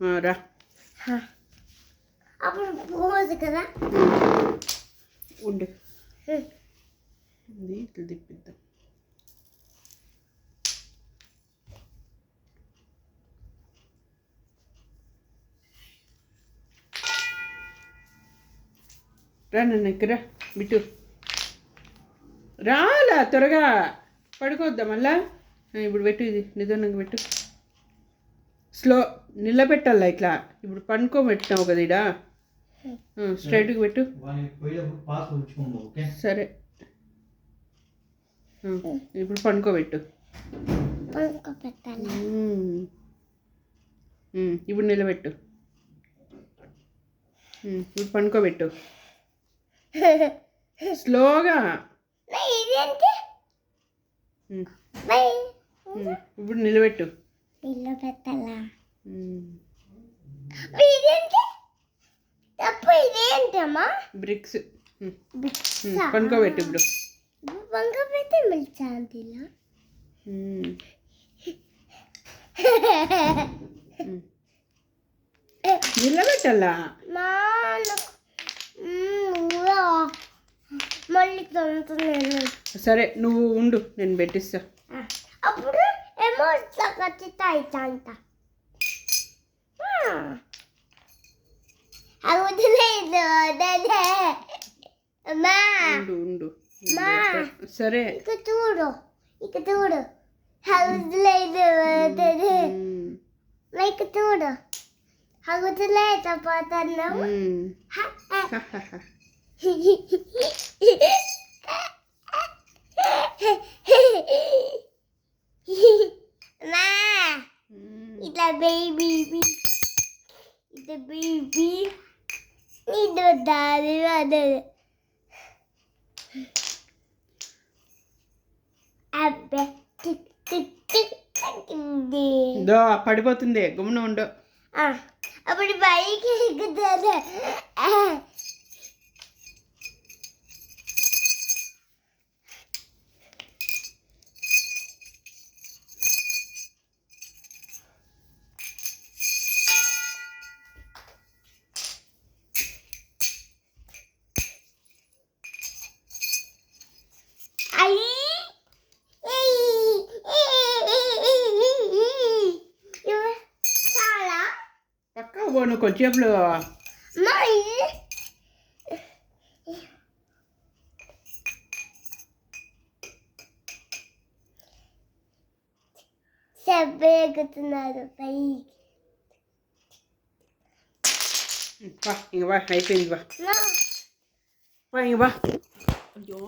రా. అప్పుడు పోదు కదా. ఉండు, ఇది ఇట్లా తిప్పిద్దాం. రా నన్ను ఎక్కరా బిట్టు, రాలా త్వరగా పడుకోవద్దా మళ్ళా. ఇప్పుడు పెట్టు, ఇది నిదానంగా పెట్టు, స్లో నిలబెట్టాలా ఇట్లా. ఇప్పుడు పనుకోబెట్టినావు కదా ఇడా, స్ట్రైట్గా పెట్టు. సరే, ఇప్పుడు పనుకోబెట్టు. ఇప్పుడు నిలబెట్టు. ఇప్పుడు పనుకోబెట్టు స్లోగా. ఇప్పుడు నిలబెట్టు. నిలబెట్టాలా? బ్రిక్స్. పనుకోబెట్టు. ఇప్పుడు పనుకోబెట్టి మిల్చాంతిలా. నిలబెట్టాలా? మళ్ళీ తొందరగా. సరే నువ్వు ఉండు, నేను పెట్టిస్తా. అప్పుడు ఏమో ఖచ్చితంగా అంట. ఉండు. సరే ఇక చూడు, హౌస్లేదు లైక్ చూడు, హౌస్లేదు పోతున్నావు. ఇట్లా బేబీ, ఇది బేబీ, ఇది దాది అదే. అబ్బే పడిపోతుంది, గమ్మున ఉండు. అప్పుడు బైక్ ఎక్కుతారు. పక్కా పోను కొంచెంలో. ఎక్కుతున్నారు పైకి. ఇంక బా, అయిపోయింది బా. ఇంక బా. అయ్యో.